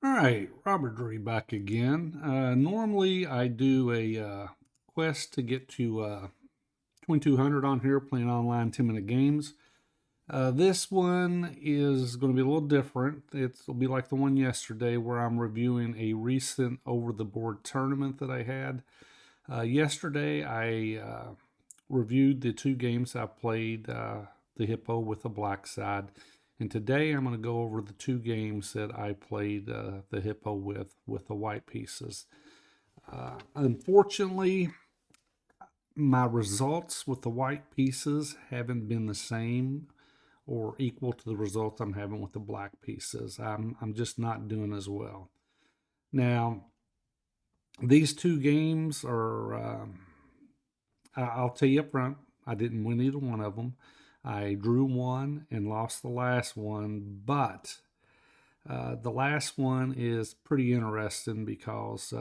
All right, Robert Drury back again. Normally, I do a quest to get to 2200 on here, playing online 10-minute games. This one is going to be a little different. It'll be like the one yesterday where I'm reviewing a recent over the board tournament that I had. Yesterday, I reviewed the two games I played, the Hippo with the black side. And today I'm going to go over the two games that I played the Hippo with the white pieces. Unfortunately, my results with the white pieces haven't been the same or equal to the results I'm having with the black pieces. I'm just not doing as well. Now, these two games are, I'll tell you up front, I didn't win either one of them. I drew one and lost the last one, but the last one is pretty interesting because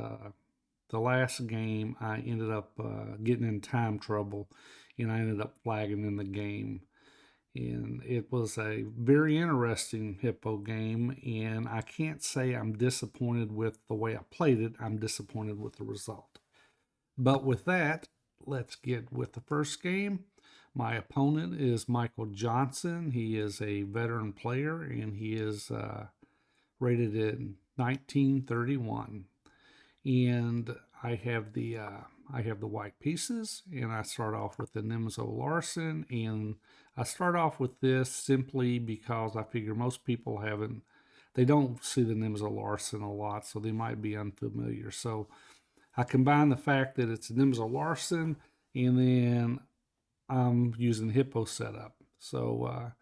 the last game I ended up getting in time trouble and I ended up flagging in the game. And it was a very interesting Hippo game, and I can't say I'm disappointed with the way I played it. I'm disappointed with the result. But with that, let's get with the first game. My opponent is Michael Johnson. He is a veteran player, and he is rated in 1931. And I have the white pieces, and I start off with the Nimzo Larson, and I start off with this simply because I figure most people they don't see the Nimzo Larson a lot, so they might be unfamiliar. So I combine the fact that it's a Nimzo Larson, and then I'm using Hippo setup. So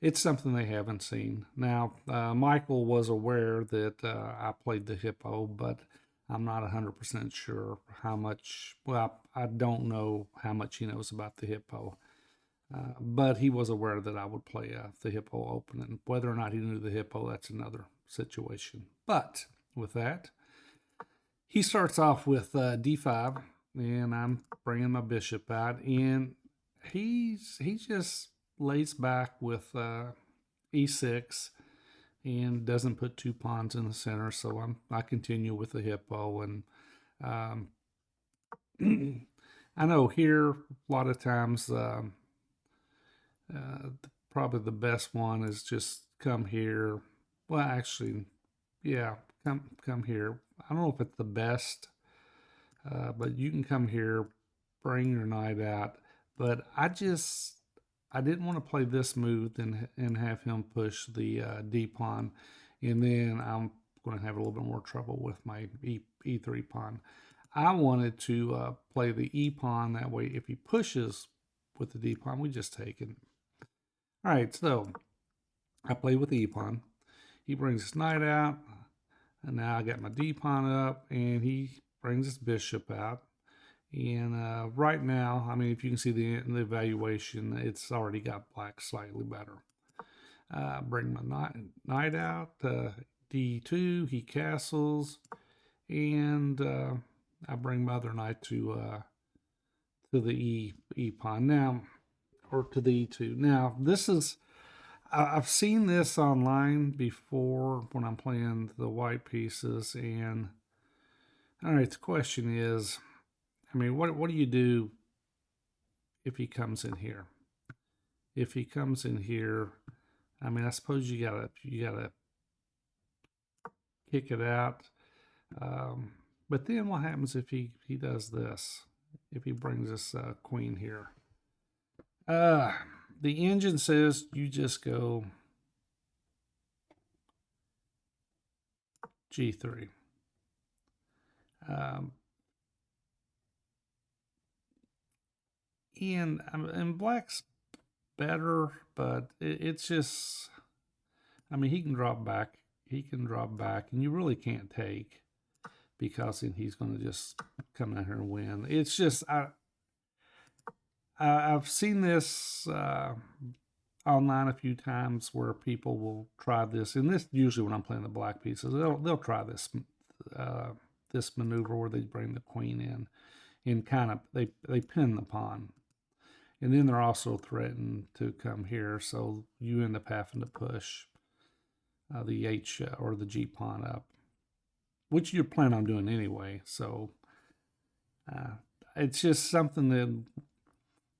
it's something they haven't seen. Now, Michael was aware that I played the Hippo, but I'm not 100% sure how much, well, I don't know how much he knows about the Hippo. But he was aware that I would play the Hippo open, and whether or not he knew the Hippo, that's another situation. But with that, he starts off with d5, and I'm bringing my bishop out, and he just lays back with e6 and doesn't put two pawns in the center. So I continue with the Hippo, and um, I know here a lot of times probably the best one is just come here. Well, actually, yeah, come here. I don't know if it's the best, but you can come here, bring your knight out. But I didn't want to play this move and have him push the D pawn, and then I'm going to have a little bit more trouble with my E3 pawn. I wanted to play the E pawn, that way if he pushes with the D pawn, we just take it. All right, so I play with the E pawn. He brings his knight out, and now I got my D pawn up, and he brings his bishop out. And right now, I mean, if you can see the evaluation, it's already got black slightly better. Bring my knight out, d2, he castles, and I bring my other knight to the e pawn now, or to the e2. Now, I've seen this online before when I'm playing the white pieces, and all right, the question is, I mean, what do you do if he comes in here? If he comes in here, I mean, I suppose you gotta kick it out. But then what happens if he does this? If he brings this queen here? The engine says you just go G3. And black's better, but it's just, I mean, he can drop back, and you really can't take, because then he's going to just come out here and win. It's just I've seen this online a few times where people will try this, and this usually when I'm playing the black pieces, they'll try this this maneuver where they bring the queen in and kind of they pin the pawn. And then they're also threatened to come here, so you end up having to push. the H or the G pawn up, which you plan on doing anyway. So it's just something that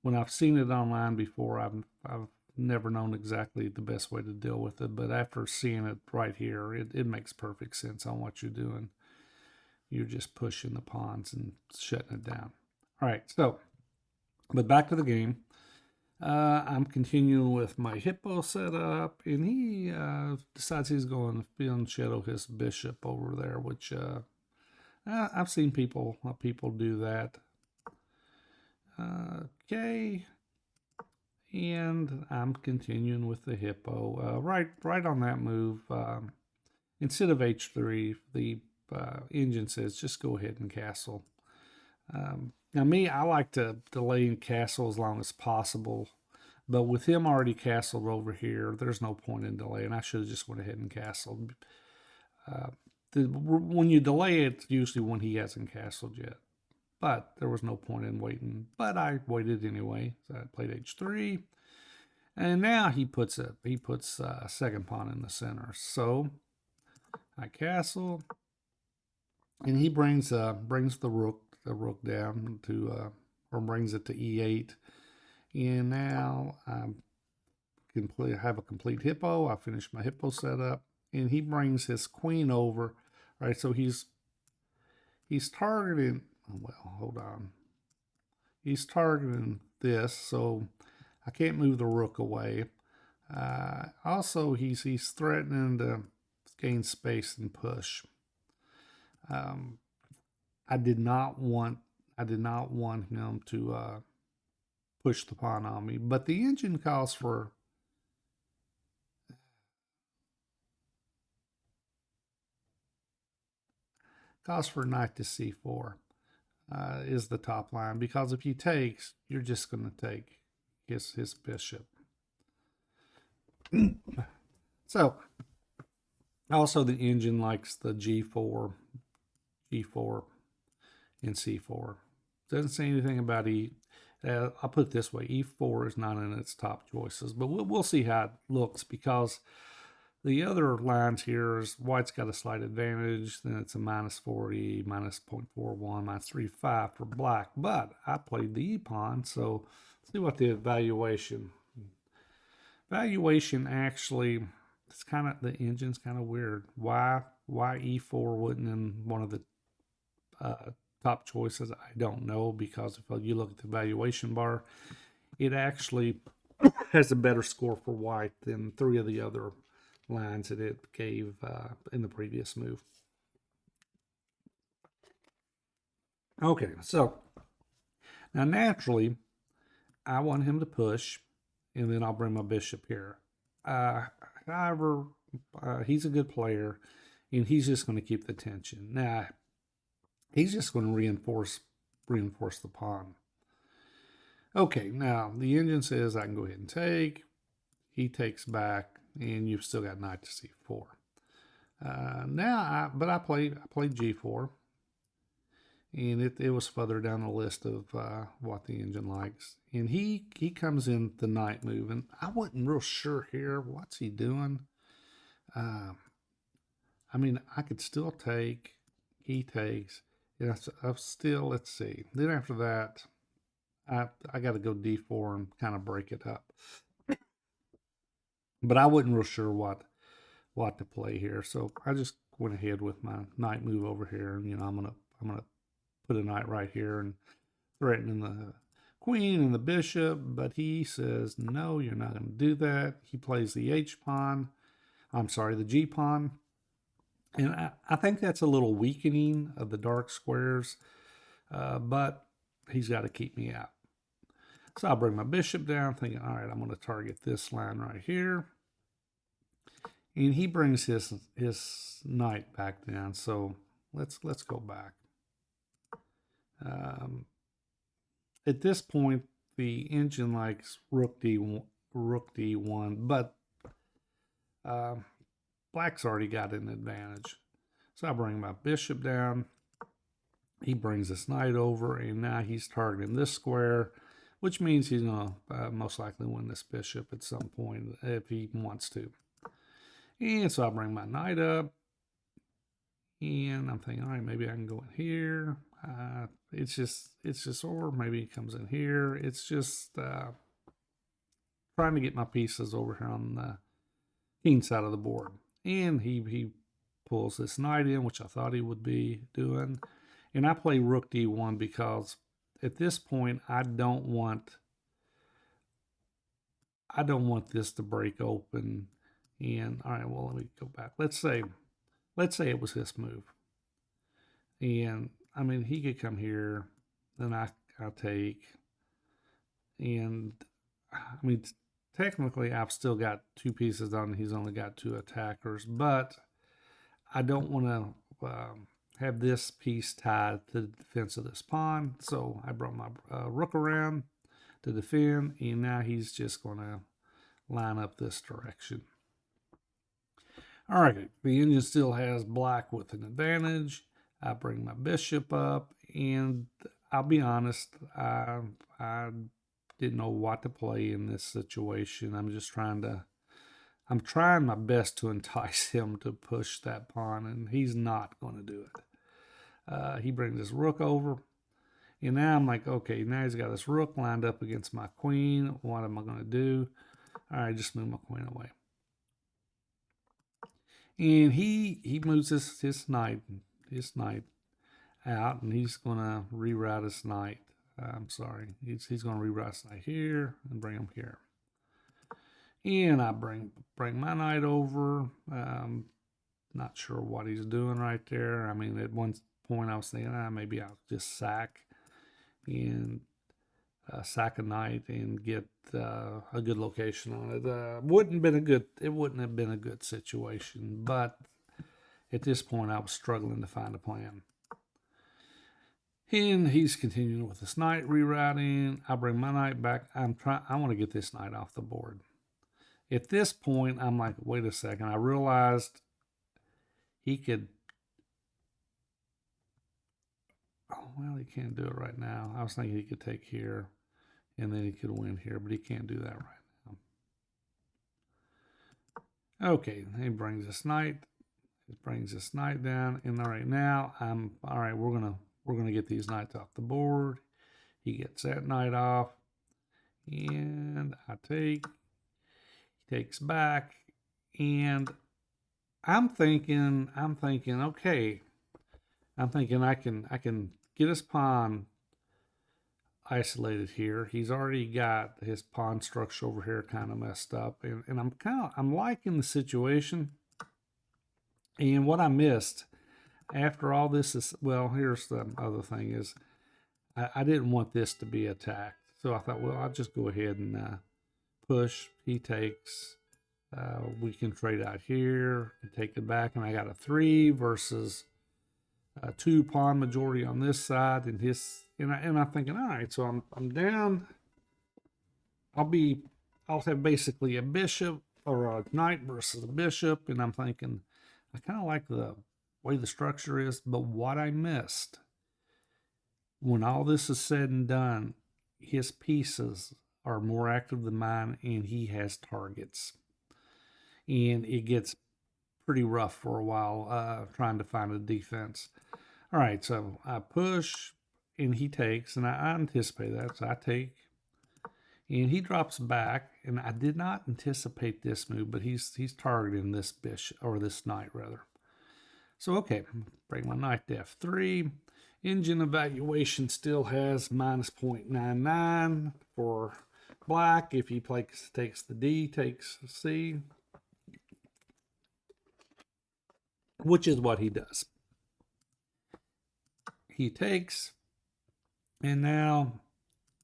when I've seen it online before, I've never known exactly the best way to deal with it. But after seeing it right here, it makes perfect sense on what you're doing. You're just pushing the pawns and shutting it down. All right, so, but back to the game. I'm continuing with my Hippo setup, and he decides he's going to shadow his bishop over there, which I've seen people do that. Okay, and I'm continuing with the Hippo. Right on that move, instead of H3, the engine says just go ahead and castle. Now me, I like to delay and castle as long as possible, but with him already castled over here, there's no point in delaying. I should have just went ahead and castled. When you delay it, it's usually when he hasn't castled yet. But there was no point in waiting. But I waited anyway. So I played H3, and now he puts a second pawn in the center. So I castle, and he brings the rook down to or brings it to E8, and now I can have a complete Hippo. I finished my Hippo setup, and he brings his queen over. All right, so he's targeting. Well, hold on. He's targeting this, so I can't move the rook away. Also, he's threatening to gain space and push. I did not want him to push the pawn on me, but the engine calls for knight to c4 is the top line, because if he takes, you're just going to take his bishop. So also the engine likes the g4, and c4. Doesn't say anything about I'll put it this way: e4 is not in its top choices, but we'll see how it looks, because the other lines here is white's got a slight advantage. Then it's a -40, -0.41, -3.5 for black. But I played the e pawn, so let's see what the evaluation. Actually, it's kind of, the engine's kind of weird. Why e4 wasn't in one of the top choices, I don't know, because if you look at the evaluation bar, it actually has a better score for white than 3 of the other lines that it gave in the previous move. Okay, so now naturally, I want him to push, and then I'll bring my bishop here. However, he's a good player, and he's just going to keep the tension. Now, he's just going to reinforce the pawn. Okay, now the engine says I can go ahead and take. He takes back, and you've still got knight to c4. I played g4, and it was further down the list of what the engine likes. And he comes in the knight move, and I wasn't real sure here. What's he doing? I mean, I could still take. He takes. Yeah, I'm still, let's see. Then after that, I got to go d4 and kind of break it up. But I wasn't real sure what to play here, so I just went ahead with my knight move over here, and I'm gonna put a knight right here and threatening the queen and the bishop. But he says no, you're not going to do that. He plays the h pawn. I'm sorry, the g pawn, and I think that's a little weakening of the dark squares, but he's got to keep me out. So I'll bring my bishop down, thinking, all right, I'm going to target this line right here. And he brings his knight back down. So let's go back. At this point, the engine likes rook d1, but black's already got an advantage. So I bring my bishop down. He brings this knight over, and now he's targeting this square, which means he's going to most likely win this bishop at some point if he wants to. And so I bring my knight up, and I'm thinking, all right, maybe I can go in here. Or maybe it comes in here. It's just trying to get my pieces over here on the king side of the board. And he pulls this knight in, which I thought he would be doing. And I play rook d1 because at this point I don't want this to break open. And all right, well, let me go back. Let's say it was his move. And I mean, he could come here, then I take. And I mean, technically I've still got two pieces on, he's only got two attackers, but I don't want to have this piece tied to the defense of this pawn. So I brought my rook around to defend, and now he's just going to line up this direction. All right, the Indian still has black with an advantage. I bring my bishop up, and I'll be honest, I didn't know what to play in this situation. I'm trying my best to entice him to push that pawn, and he's not going to do it. He brings his rook over, and now I'm like, okay, now he's got this rook lined up against my queen. What am I going to do? All right, just move my queen away. And he moves his knight out, and he's going to reroute his knight. I'm sorry, he's going to reroute his knight here and bring him here. And I bring my knight over. Not sure what he's doing right there. I mean, at one point I was thinking, maybe I'll just sack and sack a knight and get a good location on it. It wouldn't have been a good situation, but at this point I was struggling to find a plan. And he's continuing with this knight rerouting. I bring my knight back. I want to get this knight off the board. At this point, I'm like, wait a second. I realized he could. Oh, well, he can't do it right now. I was thinking he could take here, and then he could win here, but he can't do that right now. Okay, he brings this knight. He brings this knight down, and all right now all right. We're gonna get these knights off the board. He gets that knight off, and I take. He takes back, and I'm thinking, okay. I'm thinking I can get his pawn isolated here. He's already got his pawn structure over here kind of messed up, and I'm liking the situation. And what I missed after all this is, well, here's the other thing is, I didn't want this to be attacked, so I thought, well, I'll just go ahead and push. He takes. We can trade out here and take it back, and I got a 3 versus 2 pawn majority on this side, and I'm thinking, all right, so I'm down. I'll have basically a bishop or a knight versus a bishop, and I'm thinking, I kind of like the way the structure is, but what I missed, when all this is said and done, his pieces are more active than mine, and he has targets. And it gets pretty rough for a while trying to find a defense. All right, so I push, and he takes, and I anticipate that, so I take, and he drops back, and I did not anticipate this move, but he's targeting this bishop, or this knight rather. So okay, bring my knight to f3. Engine evaluation still has minus 0.99 for black. If he takes the D, takes C, which is what he does. He takes, and now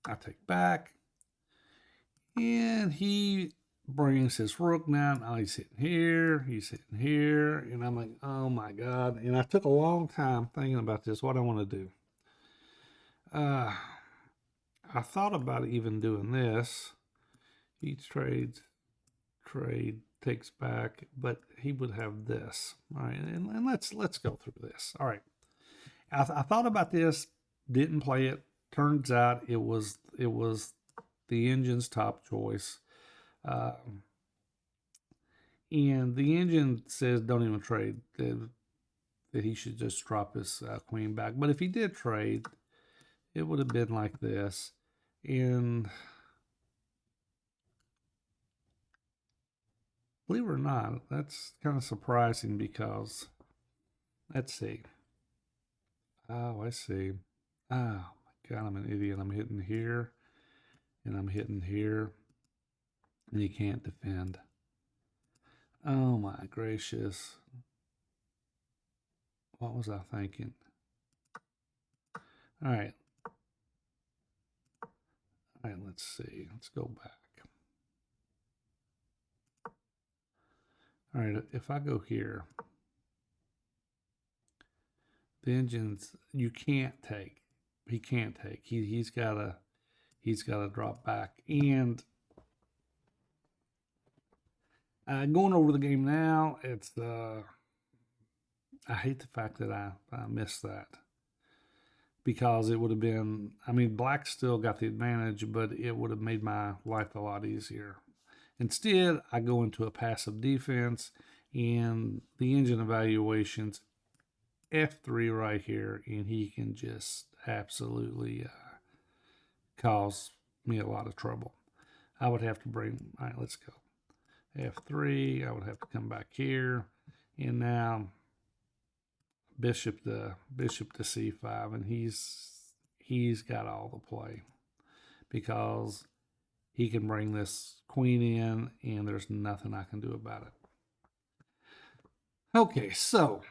I take back, and he brings his rook down. Oh, he's hitting here, and I'm like, oh my God. And I took a long time thinking about this, what I want to do. I thought about even doing this. He trade, takes back, but he would have this. All right, and let's go through this. All right. I thought about this, didn't play it. Turns out it was the engine's top choice. And the engine says don't even trade, that he should just drop his queen back. But if he did trade, it would have been like this. And believe it or not, that's kind of surprising because, let's see. Oh, I see. Oh my God, I'm an idiot. I'm hitting here and I'm hitting here, and you can't defend. Oh my gracious. What was I thinking? All right. All right, let's see. Let's go back. All right, if I go here, the engines you can't take. He can't take. He's gotta drop back. And going over the game now, it's I hate the fact that I missed that, because it would have been, I mean, black still got the advantage, but it would have made my life a lot easier. Instead, I go into a passive defense, and the engine evaluations F3 right here, and he can just absolutely cause me a lot of trouble. I would have to bring, all right, let's go. F3, I would have to come back here, and now bishop to c5, and he's got all the play, because he can bring this queen in, and there's nothing I can do about it. Okay, so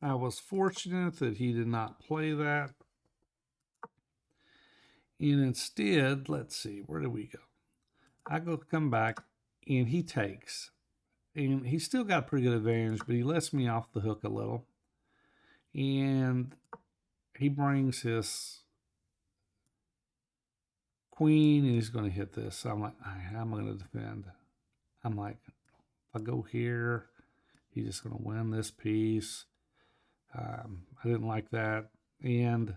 I was fortunate that he did not play that. And instead, let's see, where do we go? I come back, and he takes. And he's still got a pretty good advantage, but he lets me off the hook a little. And he brings his queen, and he's going to hit this. So I'm like, I'm going to defend. I'm like, if I go here, he's just going to win this piece. I didn't like that. And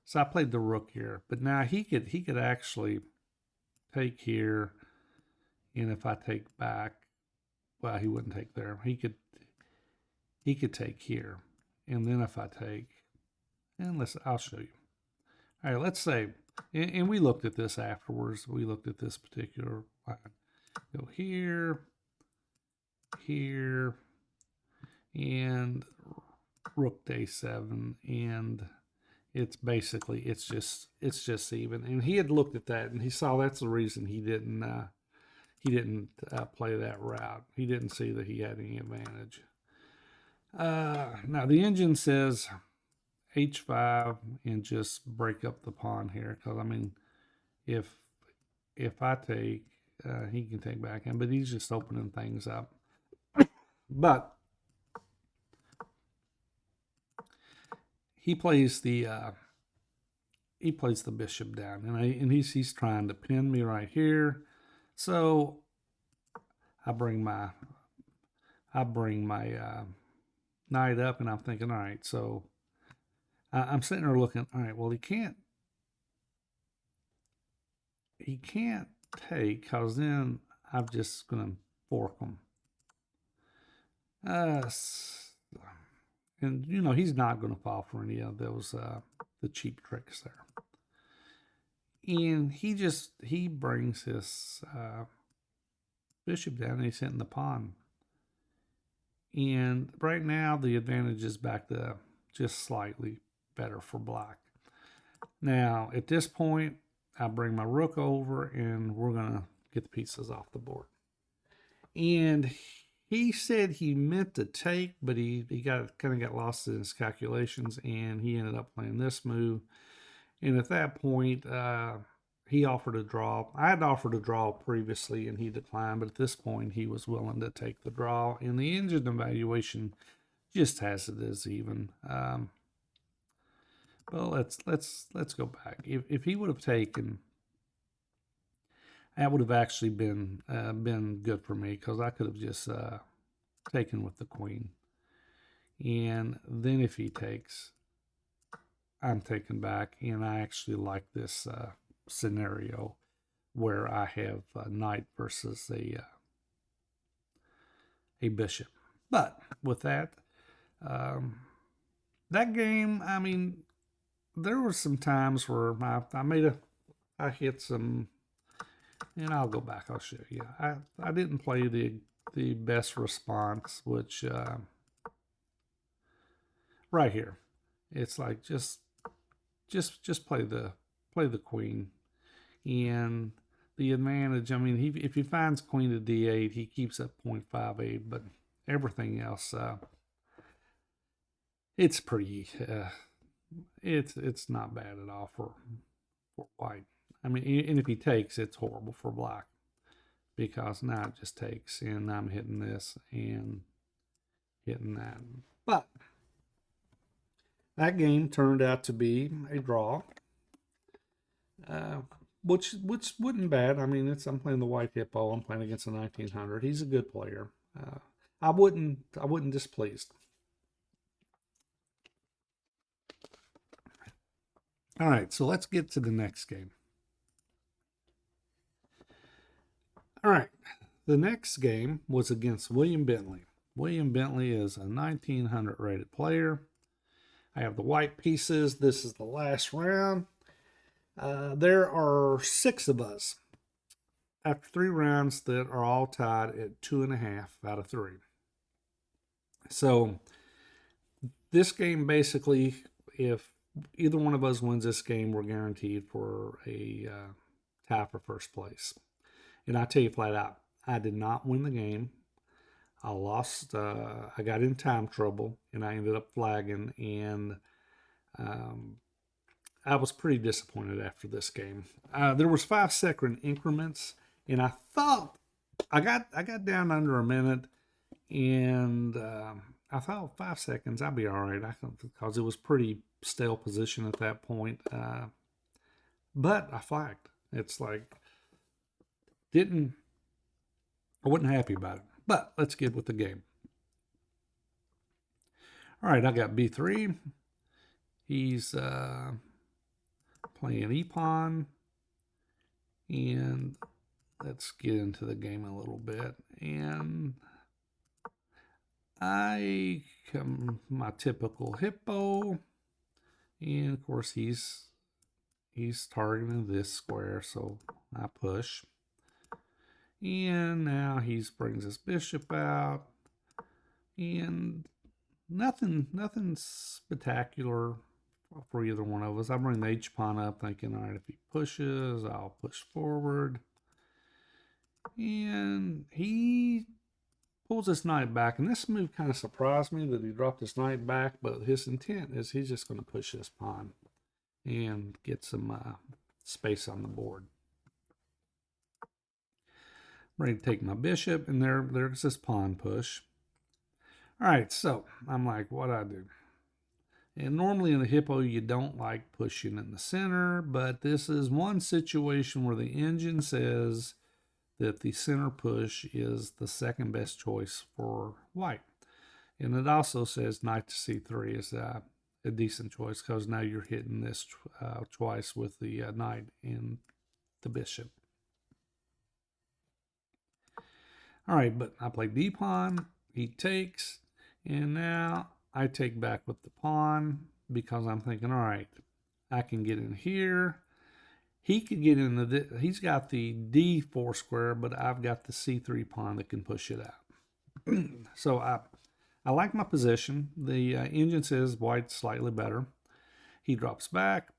so I played the rook here. But now he could actually take here. And if I take back, well, he wouldn't take there. He could take here. And then if I take, and I'll show you. All right, let's say, and we looked at this afterwards. We looked at this particular line. Go here, here, and rook to a7, and it's basically, it's just even. And he had looked at that, and he saw that's the reason he didn't play that route. He didn't see that he had any advantage. Now the engine says h5 and just break up the pawn here, because I mean, if I take, he can take back in, but he's just opening things up. But he plays the bishop down, and he's trying to pin me right here. So I bring my knight up, and I'm thinking, all right, so I'm sitting there looking, all right, well, he can't take, because then I'm just going to fork him. And, you know, he's not going to fall for any of those, the cheap tricks there. And he brings his bishop down, and he's hitting the pawn. And right now, the advantage is back to just slightly better for black. Now, at this point, I bring my rook over, and we're going to get the pieces off the board. And he said he meant to take, but he kind of got lost in his calculations, and he ended up playing this move. And at that point, he offered a draw. I had offered a draw previously, and he declined, but at this point, he was willing to take the draw. And the engine evaluation just has it as even. Well, let's go back. If he would have taken, that would have actually been good for me, because I could have just taken with the queen. And then if he takes, I'm taken back, and I actually like this scenario where I have a knight versus a a bishop. But with that, that game, I mean, there were some times where I hit some, and I'll go back. I'll show you. I didn't play the best response, which right here, it's like just play the queen, and the advantage. I mean, if he finds queen to d8, he keeps at 0.58, but everything else, it's pretty. It's not bad at all for white. I mean, and if he takes, it's horrible for black, because now it just takes, and I'm hitting this and hitting that. But that game turned out to be a draw, which wasn't bad. I mean, I'm playing the white Hippo. I'm playing against a 1900. He's a good player. I wasn't displeased. All right, so let's get to the next game. All right, the next game was against William Bentley. William Bentley is a 1900 rated player. I have the white pieces. This is the last round. There are 6 of us after 3 rounds that are all tied at 2.5 out of 3. So this game, basically, if either one of us wins this game, we're guaranteed for a tie for first place. And I tell you flat out, I did not win the game. I lost. I got in time trouble, and I ended up flagging. And I was pretty disappointed after this game. There was 5-second increments, and I thought I got down under a minute, and I thought 5 seconds I'd be all right. Because it was pretty stale position at that point. But I flagged. It's like I wasn't happy about it. But let's get with the game. All right, I got B3. He's playing e-pawn. And let's get into the game a little bit. And I come my typical Hippo. And of course he's targeting this square, so I push. And now he brings his bishop out, and nothing spectacular for either one of us. I bring the H pawn up, thinking, all right, if he pushes, I'll push forward. And he pulls his knight back, and this move kind of surprised me that he dropped his knight back, but his intent is he's just going to push this pawn and get some space on the board. I'm ready to take my bishop, and there's this pawn push. All right, so I'm like, what do I do? And normally in the Hippo, you don't like pushing in the center, but this is one situation where the engine says that the center push is the second best choice for white. And it also says knight to c3 is a decent choice, because now you're hitting this twice with the knight and the bishop. All right, but I play d pawn, he takes, and now I take back with the pawn, because I'm thinking, all right, I can get in here. He could get in he's got the d4 square, but I've got the c3 pawn that can push it out. So I like my position. The engine says white's slightly better. He drops back.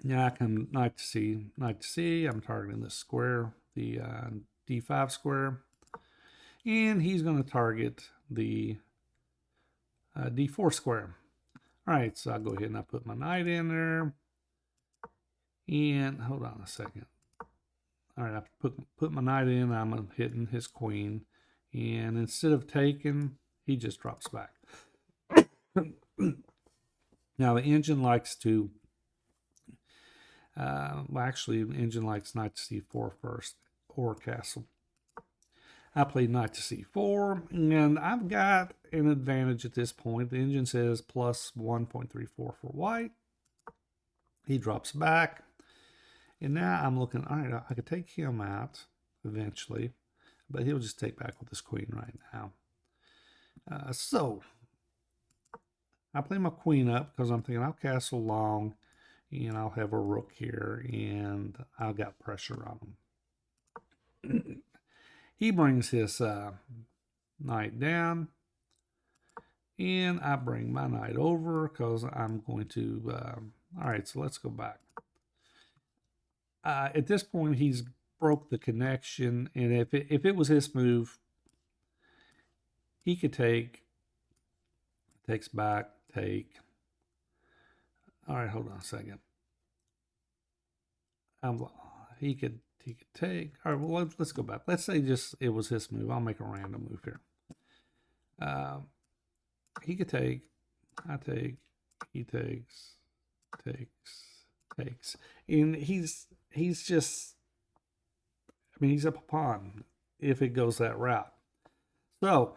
Now I come knight to c. I'm targeting this square, the d5 square. And he's going to target the d4 square. All right, so I'll go ahead and I put my knight in there. And hold on a second. All right, I put my knight in. I'm hitting his queen. And instead of taking, he just drops back. Now, the engine likes to... actually, the engine likes knight to c4 first, or castle. I played knight to c4, and I've got an advantage at this point. The engine says plus 1.34 for white. He drops back. And now I'm looking, all right, I could take him out eventually. but he'll just take back with his queen right now. So I play my queen up because I'm thinking I'll castle long and I'll have a rook here and I've got pressure on him. He brings his knight down and I bring my knight over because I'm going to, all right, so let's go back. At this point, he's broke the connection, and if it was his move, he could takes back, take. All right, hold on a second. He could take. All right, well let's go back. Let's say just it was his move. I'll make a random move here. He could take. I take. He takes. Takes. And he's just. I mean, he's up a pawn if it goes that route. So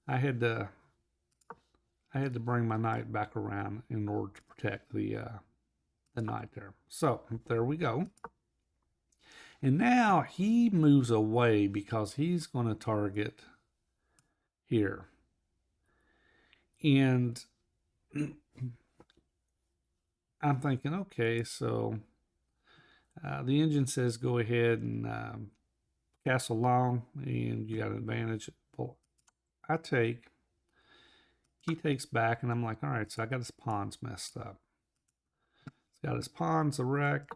I had to bring my knight back around in order to protect the knight there. So there we go. And now he moves away because he's going to target here. And I'm thinking, okay, so the engine says go ahead and castle long, and you got an advantage. Well, I take. He takes back, and I'm like, all right, so I got his pawns messed up. He's got his pawns a wreck.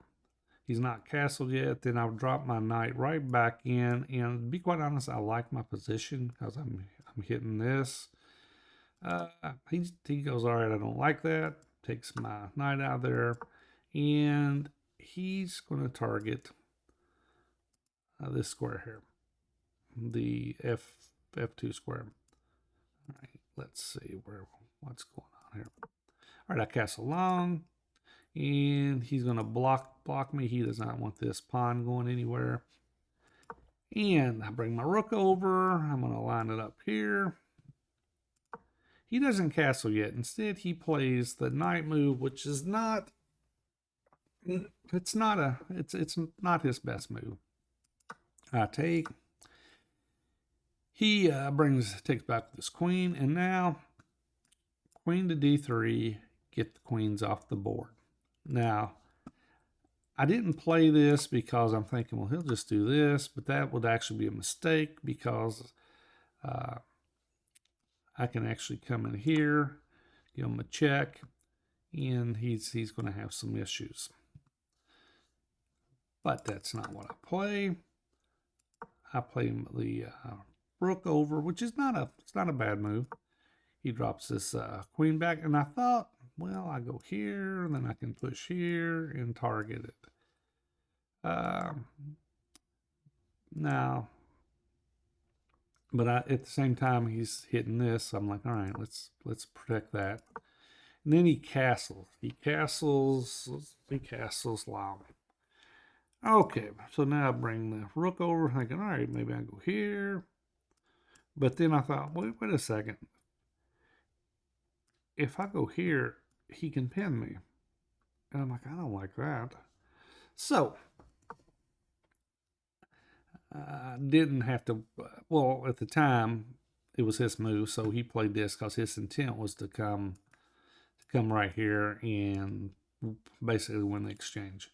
He's not castled yet. Then I'll drop my knight right back in. And to be quite honest, I like my position because I'm hitting this. He goes, all right, I don't like that. Takes my knight out there. And he's going to target this square here. The F2 square. All right, let's see what's going on here. All right, I castle long. And he's going to block me. He does not want this pawn going anywhere. And I bring my rook over. I'm going to line it up here. He doesn't castle yet. Instead, he plays the knight move, which is not. It's not his best move. I take. He takes back this queen, and now queen to d3, get the queens off the board. Now, I didn't play this because I'm thinking, well, he'll just do this, but that would actually be a mistake because I can actually come in here, give him a check, and he's going to have some issues. But that's not what I play. I play the rook over, which is not a bad move. He drops this queen back, and I thought, well, I go here, and then I can push here and target it. Now, but at the same time, he's hitting this. I'm like, all right, let's protect that. And then he castles. He castles long. Okay, so now I bring the rook over, thinking, all right, maybe I go here. But then I thought, wait a second. If I go here, he can pin me. And I'm like, I don't like that. So, I didn't have to, well, at the time, it was his move, so he played this because his intent was to come right here and basically win the exchange.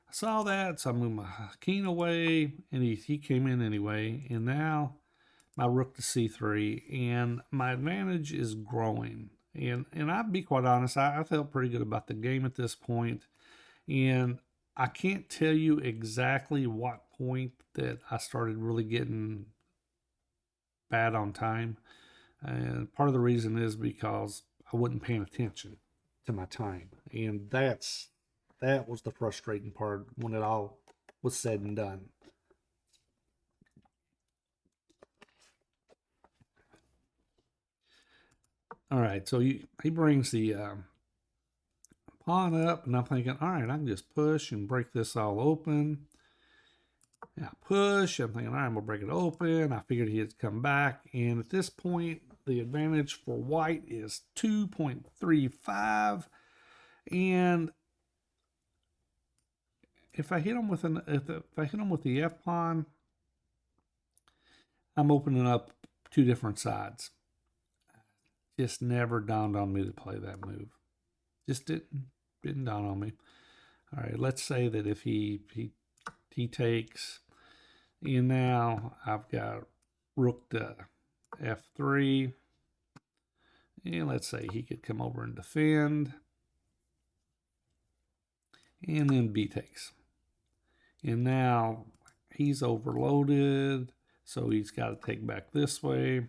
I saw that, so I moved my king away, and he came in anyway, and now my rook to c3, and my advantage is growing. And I'll be quite honest, I felt pretty good about the game at this point, and I can't tell you exactly what point that I started really getting bad on time. And part of the reason is because I wasn't paying attention to my time. And that was the frustrating part when it all was said and done. All right, so he brings the pawn up, and I'm thinking, all right, I can just push and break this all open. And I push, I'm thinking, all right, I'm going to break it open. I figured he'd come back, and at this point, the advantage for white is 2.35, and if I hit him with the F pawn, I'm opening up two different sides. Just never dawned on me to play that move. Just didn't dawn on me. All right, let's say that if he takes, and now I've got rook to f3, and let's say he could come over and defend, and then b takes, and now he's overloaded, so he's got to take back this way,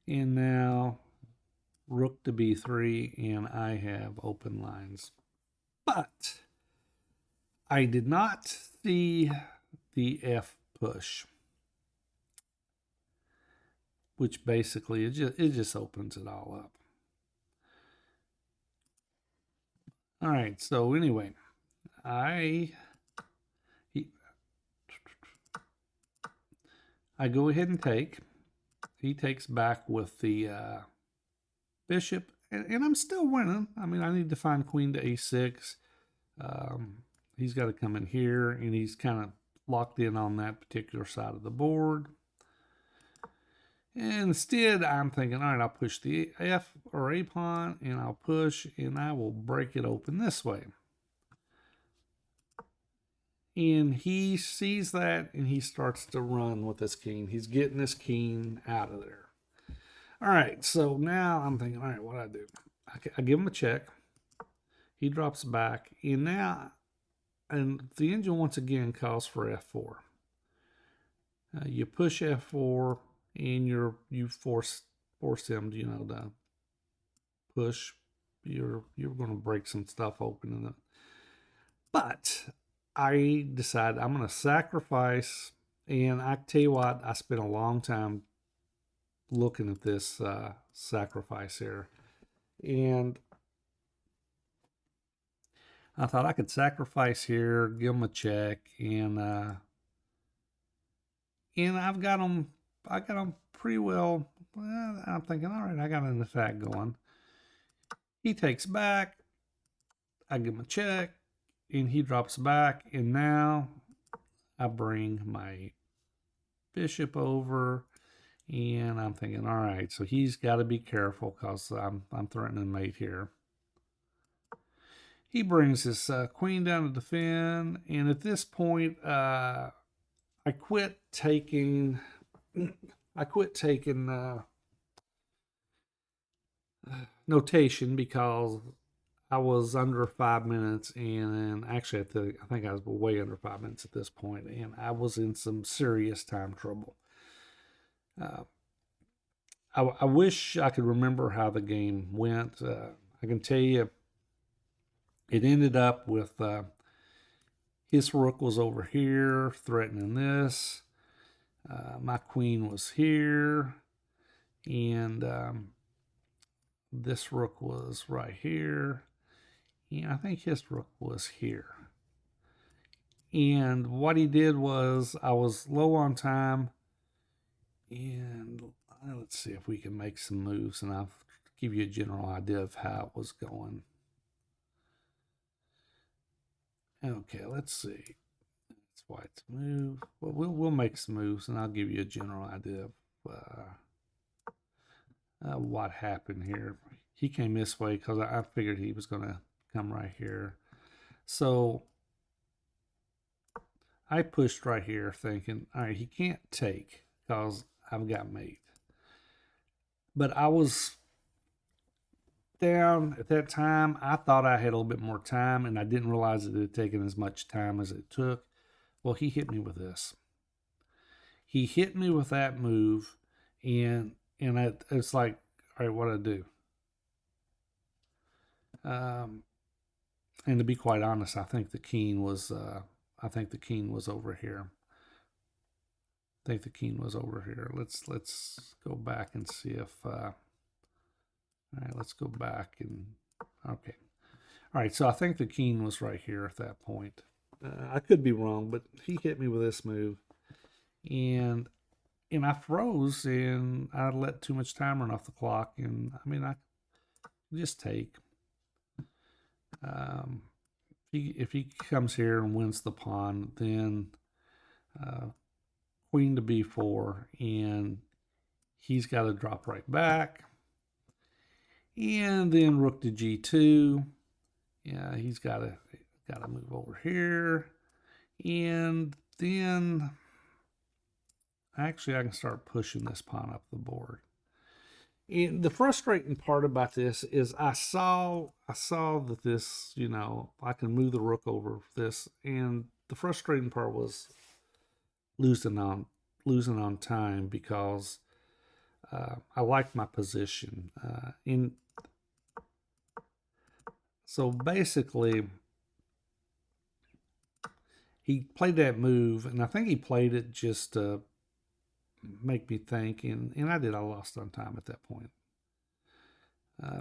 and now rook to b3, and I have open lines. But I did not see the f push, which basically it just opens it all up. All right, so anyway, I go ahead and take. He takes back with the bishop, and I'm still winning. I mean, I need to find queen to a6. He's got to come in here, and he's kind of locked in on that particular side of the board. And instead, I'm thinking, all right, I'll push the f or a pawn, and I'll push, and I will break it open this way. And he sees that, and he starts to run with this king. He's getting this king out of there. All right, so now I'm thinking, all right, what do I do? I give him a check. He drops back, and now, and the engine once again calls for f4. You push f4, and you force him, to push. You're going to break some stuff open in it. But I decided I'm going to sacrifice, and I tell you what, I spent a long time looking at this sacrifice here, and I thought I could sacrifice here, give him a check, and I've got him. I got him pretty well. I'm thinking, all right, I got an attack going. He takes back. I give him a check, and he drops back, and now I bring my bishop over, and I'm thinking, all right, so he's got to be careful because I'm threatening mate here. He brings his queen down to defend, and at this point, I quit taking notation because I was under 5 minutes, and actually I think I was way under 5 minutes at this point, and I was in some serious time trouble. I wish I could remember how the game went. I can tell you it ended up with his rook was over here threatening this. My queen was here, and this rook was right here, and I think his rook was here. And what he did was, I was low on time, and let's see if we can make some moves, and I'll give you a general idea of how it was going. Okay, let's see. That's white's move. Well, we'll make some moves, and I'll give you a general idea of what happened here. He came this way because I figured he was going to come right here. So I pushed right here thinking, all right, he can't take because I've got mate. But I was down at that time. I thought I had a little bit more time, and I didn't realize it had taken as much time as it took. Well, he hit me with this. He hit me with that move, and it's like, all right, what do I do? And to be quite honest, I think the king was over here. I think the king was over here. Let's go back and see if. All right, let's go back and okay. All right, so I think the king was right here at that point. I could be wrong, but he hit me with this move, and I froze, and I let too much time run off the clock, and I mean I just take. If he comes here and wins the pawn, then of queen to b4, and he's got to drop right back. And then rook to g2. Yeah, he's got to move over here. And then actually I can start pushing this pawn up the board. And the frustrating part about this is I saw that this, you know, I can move the rook over this, and the frustrating part was losing on time, because I liked my position. So basically, he played that move, and I think he played it just to make me think, and I lost on time at that point.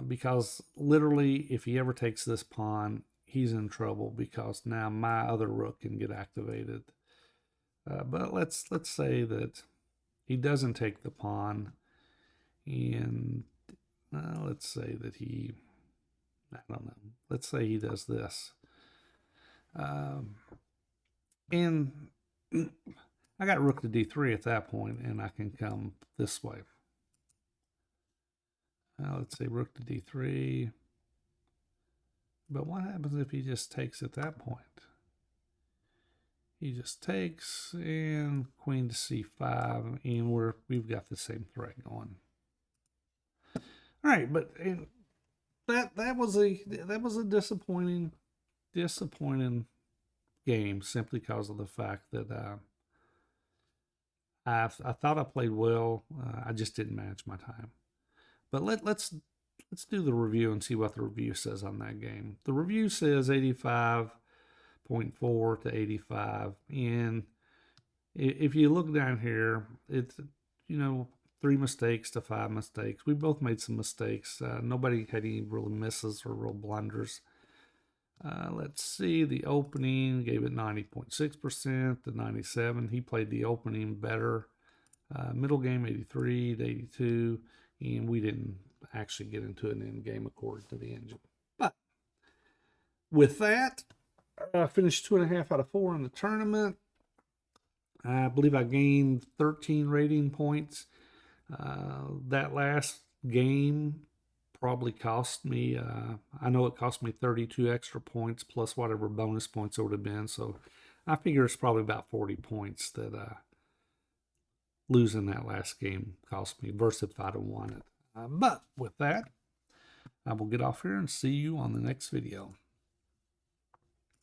Because literally, if he ever takes this pawn, he's in trouble, because now my other rook can get activated. But let's say that he doesn't take the pawn, and let's say that I don't know. Let's say he does this. And I got rook to d3 at that point, and I can come this way. Let's say rook to d3. But what happens if he just takes at that point? He just takes, and queen to c5, and we've got the same threat going. All right, but that was a disappointing game, simply because of the fact that I thought I played well. I just didn't manage my time. But let's do the review and see what the review says on that game. The review says 85.4 to 85, and if you look down here, it's, you know, 3 mistakes to 5 mistakes. We both made some mistakes. Nobody had any real misses or real blunders. Let's see, the opening gave it 90.6% to 97. He played the opening better. Middle game 83 to 82, and we didn't actually get into an end game according to the engine. But with that, I finished 2.5 out of 4 in the tournament. I believe I gained 13 rating points. That last game probably cost me, I know it cost me 32 extra points plus whatever bonus points it would have been. So I figure it's probably about 40 points that losing that last game cost me versus if I'd have won it. But with that, I will get off here and see you on the next video.